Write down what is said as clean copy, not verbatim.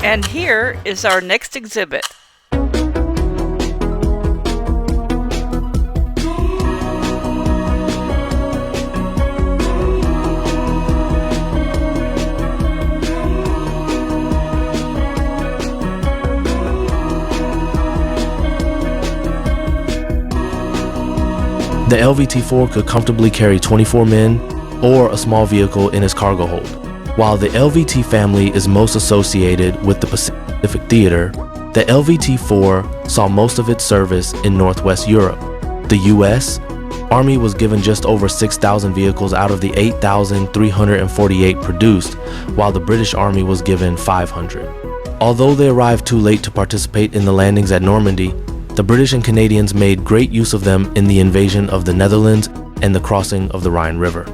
And here is our next exhibit. The LVT-4 could comfortably carry 24 men or a small vehicle in its cargo hold. While the LVT family is most associated with the Pacific Theater, the LVT-4 saw most of its service in Northwest Europe. The U.S. Army was given just over 6,000 vehicles out of the 8,348 produced, while the British Army was given 500. Although they arrived too late to participate in the landings at Normandy, the British and Canadians made great use of them in the invasion of the Netherlands and the crossing of the Rhine River.